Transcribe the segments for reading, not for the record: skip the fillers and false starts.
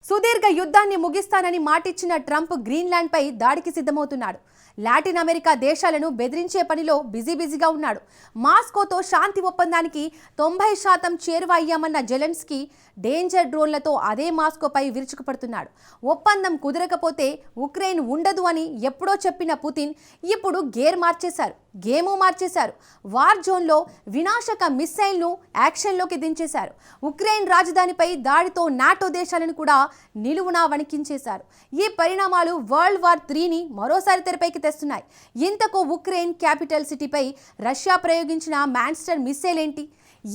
సుదీర్ఘ యుద్ధాన్ని ముగిస్తానని మాటిచ్చిన ట్రంప్ గ్రీన్లాండ్పై దాడికి సిద్ధమవుతున్నాడు. లాటిన్ అమెరికా దేశాలను బెదిరించే పనిలో బిజీగా ఉన్నాడు. మాస్కోతో శాంతి ఒప్పందానికి 90% చేరువ అయ్యామన్న జెలెన్స్కీ డేంజర్ డ్రోన్లతో అదే మాస్కోపై విరుచుకుపడుతున్నాడు. ఒప్పందం కుదరకపోతే ఉక్రెయిన్ ఉండదు అని ఎప్పుడో చెప్పిన పుతిన్ ఇప్పుడు గేమ్ మార్చేశారు. వార్ జోన్లో వినాశక మిస్సైల్ను యాక్షన్లోకి దించేశారు. ఉక్రెయిన్ రాజధానిపై దాడితో నాటో దేశాలను కూడా నిలువునా వణికించేశారు. ఈ పరిణామాలు వరల్డ్ వార్ 3ని మరోసారి తెరపైకి తెస్తున్నాయి. ఇంతకు ఉక్రెయిన్ క్యాపిటల్ సిటీపై రష్యా ప్రయోగించిన మాన్స్టర్ మిస్సైల్ ఏంటి?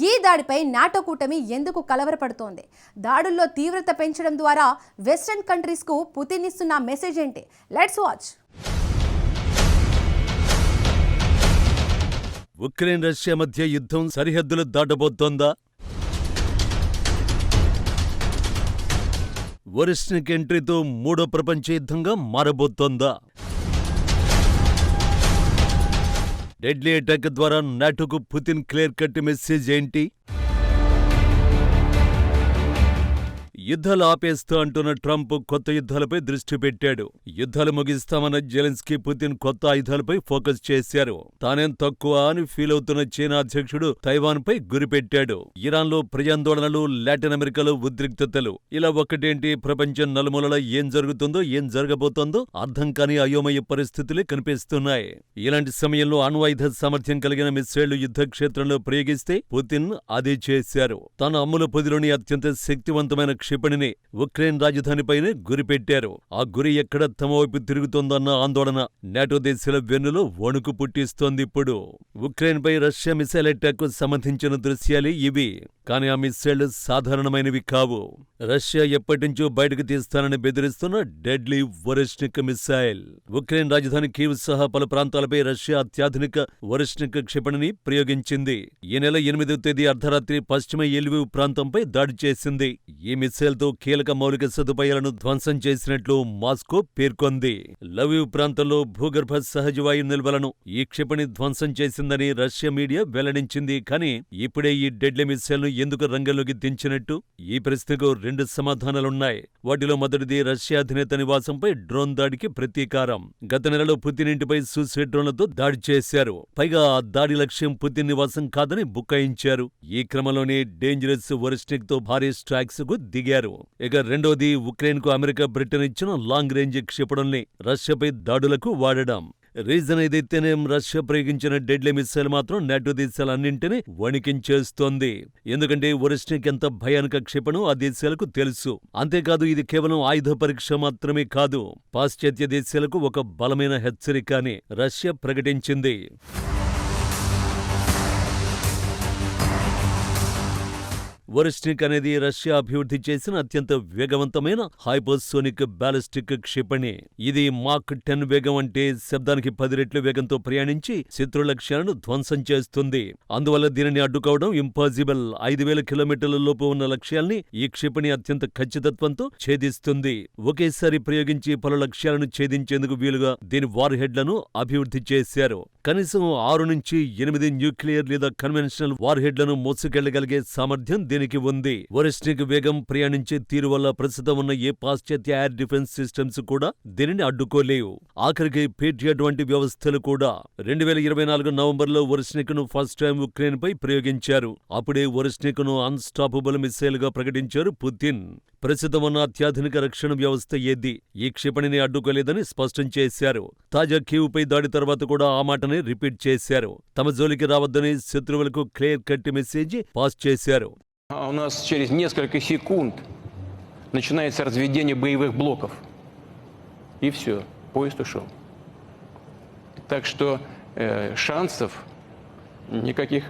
ఈ దాడిపై నాటో కూటమి ఎందుకు కలవరపడుతోంది? దాడుల్లో తీవ్రత పెంచడం ద్వారా వెస్టర్న్ కంట్రీస్కు పుతిన్ ఇస్తున్న మెసేజ్ ఏంటి? Let's watch. ఉక్రెయిన్ రష్యా మధ్య యుద్ధం సరిహద్దులు దాటబోతోందా? వరిష్ఠిక్ ఎంట్రీతో మూడో ప్రపంచ యుద్ధంగా మారబోతోందా? డెడ్లీ అటాక్ ద్వారా నాటోకు పుతిన్ క్లియర్ కట్ మెసేజ్ ఏంటి? యుద్ధాలు ఆపేస్తూ అంటున్న ట్రంప్ కొత్త యుద్ధాలపై దృష్టి పెట్టాడు. యుద్ధాలు ముగిస్తామన్న జెలెన్స్కీ పుతిన్ కొత్త ఆయుధాలపై ఫోకస్ చేశారు. తానేం తక్కువ అని ఫీల్ అవుతున్న చైనా అధ్యక్షుడు తైవాన్పై గురిపెట్టాడు. ఇరాన్లో ప్రజాందోళనలు, లాటిన్ అమెరికాలో ఉద్రిక్తతలు, ఇలా ఒక్కటేంటి ప్రపంచం నలుమూలలా ఏం జరుగుతుందో, ఏం జరగబోతోందో అర్థం కాని అయోమయ పరిస్థితులే కనిపిస్తున్నాయి. ఇలాంటి సమయంలో అణ్వాయుధ సామర్థ్యం కలిగిన మిస్సైళ్లు యుద్ధ క్షేత్రంలో ప్రయోగిస్తే పుతిన్ అదే చేశారు. తన అమ్ముల పొదిలోని అత్యంత శక్తివంతమైన క్షిపణిని ఉక్రెయిన్ రాజధానిపైనే గురిపెట్టారు. ఆ గురి ఎక్కడ తమ వైపు తిరుగుతోందన్న ఆందోళన నాటో దేశాల వెన్నులో వణుకు పుట్టిస్తోంది. ఇప్పుడు ఉక్రెయిన్పై రష్యా మిసైల్ అటాక్ కు సంబంధించిన దృశ్యాలే ఇవి. కానీ ఆ మిసైళ్లు సాధారణమైనవి కావు. రష్యా ఎప్పటినుంచో బయటకు తీస్తానని బెదిరిస్తున్న డెడ్లీ వరిష్ఠిక్ మిసైల్. ఉక్రెయిన్ రాజధాని కీవ్ సహా పలు ప్రాంతాలపై రష్యా అత్యాధునిక వరిష్ఠిక్ క్షిపణిని ప్రయోగించింది. ఈ నెల 8వ తేదీ అర్ధరాత్రి పశ్చిమ ఎల్వివ్ ప్రాంతంపై దాడి చేసింది. ఈ మిసైల్తో కీలక మౌలిక సదుపాయాలను ధ్వంసం చేసినట్లు మాస్కో పేర్కొంది. లవివ్ ప్రాంతంలో భూగర్భ సహజవాయు నిల్వలను ఈ క్షిపణి ధ్వంసం చేసిందని రష్యా మీడియా వెల్లడించింది. కానీ ఇప్పుడే ఈ డెడ్లీ మిసైల్ను ఎందుకు రంగంలోకి దించినట్టు? ఈ ప్రశ్నకు 2 సమాధానాలున్నాయి. వాటిలో మొదటిది రష్యా అధినేత నివాసంపై డ్రోన్ దాడికి ప్రతీకారం. గత నెలలో పుతిన్ ఇంటిపై సూసైడ్ డ్రోన్లతో దాడి చేశారు. పైగా ఆ దాడి లక్ష్యం పుతిన్ నివాసం కాదని బుకాయించారు. ఈ క్రమంలోనే డేంజరస్ వరిష్ఠిక్ తో భారీ స్ట్రైక్స్ కు దిగారు. ఇక రెండోది ఉక్రెయిన్ కు అమెరికా, బ్రిటన్ ఇచ్చిన లాంగ్ రేంజ్ క్షిపణుల్ని రష్యాపై దాడులకు వాడడం. రీజన్ ఏదైతేనేం రష్యా ప్రయోగించిన డెడ్లీ మిసైల్ మాత్రం నాటో దేశాలన్నింటినీ వణికించేస్తోంది. ఎందుకంటే వరిష్ఠిక్ ఎంత భయానక క్షిపణి ఆ దేశాలకు తెలుసు. అంతేకాదు ఇది కేవలం ఆయుధ పరీక్ష మాత్రమే కాదు, పాశ్చాత్య దేశాలకు ఒక బలమైన హెచ్చరిక అని రష్యా ప్రకటించింది. వరిష్ఠిక్ అనేది రష్యా అభివృద్ధి చేసిన అత్యంత వేగవంతమైన హైపర్సోనిక్ బాలిస్టిక్ క్షిపణి. ఇది మాక్ 10 వేగం, అంటే శబ్దానికి 10 రెట్ల వేగంతో ప్రయాణించి శత్రు లక్ష్యాలను ధ్వంసం చేస్తుంది. అందువల్ల దీనిని అడ్డుకోవడం ఇంపాసిబుల్. 5000 కిలోమీటర్ల లోపు ఉన్న లక్ష్యాల్ని ఈ క్షిపణి అత్యంత ఖచ్చితత్వంతో ఛేదిస్తుంది. ఒకేసారి ప్రయోగించి పలు లక్ష్యాలను ఛేదించేందుకు వీలుగా దీని వార్ హెడ్లను అభివృద్ధి చేశారు. కనీసం 6 నుంచి 8 న్యూక్లియర్ లేదా కన్వెన్షనల్ వార్ హెడ్లను మోసుకెళ్లగలిగే సామర్థ్యం దీనికి ఉంది. వరిష్ఠిక్ వేగం, ప్రయాణించే తీరు వల్ల ప్రస్తుతం ఉన్న ఏ పాశ్చాత్య ఎయిర్ డిఫెన్స్ సిస్టమ్స్ కూడా దీనిని అడ్డుకోలేవు. ఆఖరికి పేట్రియాట్ వంటి వ్యవస్థలు కూడా. 2024 నవంబర్లో వరిష్ఠిక్ ను ఫస్ట్ టైం ఉక్రెయిన్ పై ప్రయోగించారు. అప్పుడే వరిష్ఠిక్ ను అన్స్టాపబుల్ మిసైల్ గా ప్రకటించారు పుతిన్. ప్రస్తుతం ఉన్న అత్యాధునిక రక్షణ వ్యవస్థ ఏది ఈ క్షిపణిని అడ్డుకోలేదని స్పష్టం చేశారు. తాజా కీవ్ పై దాడి తర్వాత కూడా ఆ మాటనే రిపీట్ చేశారు. తమ జోలికి రావద్దని శత్రువులకు క్లియర్ కట్ మెసేజ్ పాస్ చేశారు. У нас через несколько секунд начинается разведение боевых блоков. И все, поезд ушел. Так что шансов никаких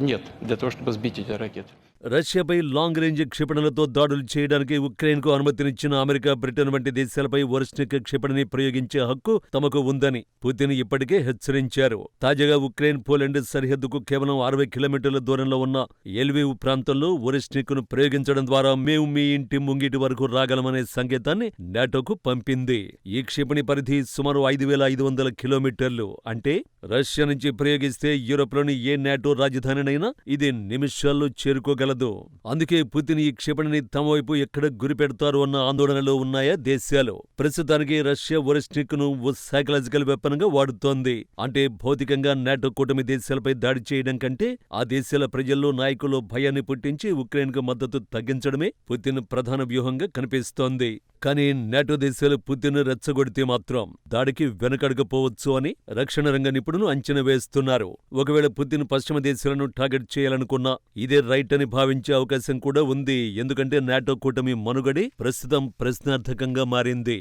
нет для того, чтобы сбить эти ракеты. రష్యాపై లాంగ్ రేంజ్ క్షిపణులతో దాడులు చేయడానికి ఉక్రెయిన్కు అనుమతినిచ్చిన అమెరికా, బ్రిటన్ వంటి దేశాలపై వరిష్ఠిక్ క్షిపణిని ప్రయోగించే హక్కు తమకు ఉందని పుతిన్ ఇప్పటికే హెచ్చరించారు. తాజాగా ఉక్రెయిన్ పోలాండ్ సరిహద్దుకు కేవలం 60 కిలోమీటర్ల దూరంలో ఉన్న ఎల్వివ్ ప్రాంతంలో వరిష్ఠిక్ ను ప్రయోగించడం ద్వారా మేము మీ ఇంటి ముంగిటి వరకు రాగలమనే సంకేతాన్ని నాటోకు పంపింది. ఈ క్షిపణి పరిధి సుమారు 5500 కిలోమీటర్లు. అంటే రష్యా నుంచి ప్రయోగిస్తే యూరోప్లోని ఏ నాటో రాజధానినైనా ఇది నిమిషాల్లో చేరుకోగల కలదు. అందుకే పుతిన్ ఈ క్షిపణిని తమ వైపు ఎక్కడ గురిపెడతారు అన్న ఆందోళనలో ఉన్నాయా దేశాలు. ప్రస్తుతానికి రష్యా ఒరెస్నిక్ను ఓ సైకలాజికల్ వెపన్ గా వాడుతోంది. అంటే భౌతికంగా నాటో కూటమి దేశాలపై దాడి చేయడం కంటే ఆ దేశాల ప్రజల్లో నాయకుల్లో భయాన్ని పుట్టించి ఉక్రెయిన్కు మద్దతు తగ్గించడమే పుతిన్ ప్రధాన వ్యూహంగా కనిపిస్తోంది. కానీ నాటో దేశాలు పుతిన్ రెచ్చగొడితే మాత్రం దాడికి వెనకడకపోవచ్చు అని రక్షణ రంగ నిపుణులు అంచనా వేస్తున్నారు. ఒకవేళ పుతిన్ పశ్చిమ దేశాలను టార్గెట్ చేయాలనుకున్నా ఇదే రైట్ అని భావించే అవకాశం కూడా ఉంది. ఎందుకంటే నాటో కూటమి మనుగడే ప్రస్తుతం ప్రశ్నార్థకంగా మారింది.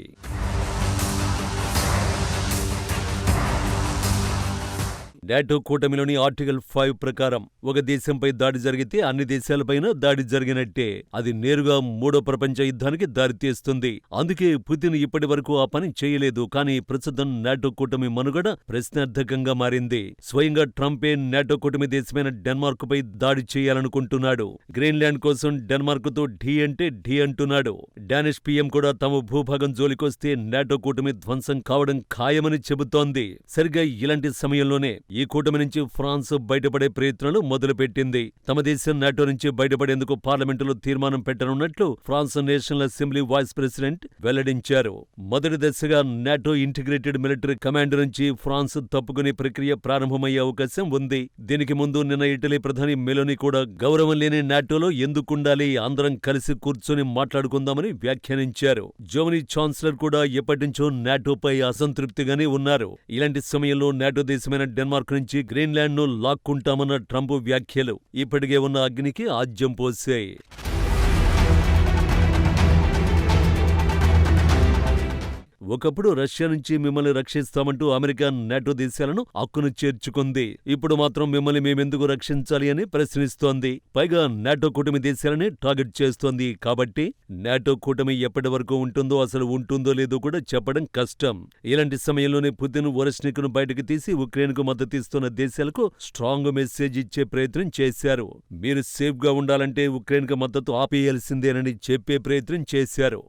నాటో కూటమిలోని ఆర్టికల్ 5 ప్రకారం ఒక దేశంపై దాడి జరిగితే అన్ని దేశాలపైన దాడి జరిగినట్టే. అది నేరుగా మూడో ప్రపంచ యుద్ధానికి దారితీస్తుంది. అందుకే పుతిన్ ఇప్పటి వరకు ఆ పని చేయలేదు. కానీ ప్రస్తుతం నాటో కూటమి మనుగడ ప్రశ్నార్థకంగా మారింది. స్వయంగా ట్రంపే నాటో కూటమి దేశమైన డెన్మార్క్ పై దాడి చేయాలనుకుంటున్నాడు. గ్రీన్లాండ్ కోసం డెన్మార్క్ తో ఢీ అంటే ఢీ అంటున్నాడు. డానిష్ పీఎం కూడా తమ భూభాగం జోలికొస్తే నాటో కూటమి ధ్వంసం కావడం ఖాయమని చెబుతోంది. సరిగ్గా ఇలాంటి సమయంలోనే ఈ కూటమి నుంచి ఫ్రాన్స్ బయటపడే ప్రయత్నాలు మొదలుపెట్టింది. తమ దేశం నాటో నుంచి బయటపడేందుకు పార్లమెంటులో తీర్మానం పెట్టనున్నట్లు France national assembly vice president వెల్లడించారు. మొదటి దశగా నాటో ఇంటిగ్రేటెడ్ మిలిటరీ కమాండ్ నుంచి ఫ్రాన్స్ తప్పుకునే ప్రక్రియ ప్రారంభమయ్యే అవకాశం ఉంది. దీనికి ముందు నిన్న ఇటలీ ప్రధాని మెలోనీ కూడా గౌరవం లేని నాటోలో ఎందుకుండాలి, అందరం కలిసి కూర్చొని మాట్లాడుకుందామని వ్యాఖ్యానించారు. జర్మనీ ఛాన్సలర్ కూడా ఎప్పటినుంచో నాటోపై అసంతృప్తిగానే ఉన్నారు. ఇలాంటి సమయంలో నాటో దేశమైన డెన్మార్క్ నుంచి గ్రీన్లాండ్ను లాక్కుంటామన్న ట్రంప్ వ్యాఖ్యలు ఇప్పటికే ఉన్న అగ్నికి ఆజ్యం పోశాయి. ఒకప్పుడు రష్యా నుంచి మిమ్మల్ని రక్షిస్తామంటూ అమెరికా నాటో దేశాలను హక్కును చేర్చుకుంది. ఇప్పుడు మాత్రం మిమ్మల్ని మేమెందుకు రక్షించాలి అని ప్రశ్నిస్తోంది. పైగా నాటో కూటమి దేశాలని టార్గెట్ చేస్తోంది. కాబట్టి నాటో కూటమి ఎప్పటి వరకు ఉంటుందో, అసలు ఉంటుందో లేదో కూడా చెప్పడం కష్టం. ఇలాంటి సమయంలోనే పుతిన్ ఒరెస్నిక్ను బయటకు తీసి ఉక్రెయిన్కు మద్దతిస్తున్న దేశాలకు స్ట్రాంగ్ మెసేజ్ ఇచ్చే ప్రయత్నం చేశారు. మీరు సేఫ్గా ఉండాలంటే ఉక్రెయిన్కు మద్దతు ఆపేయాల్సిందేనని చెప్పే ప్రయత్నం చేశారు.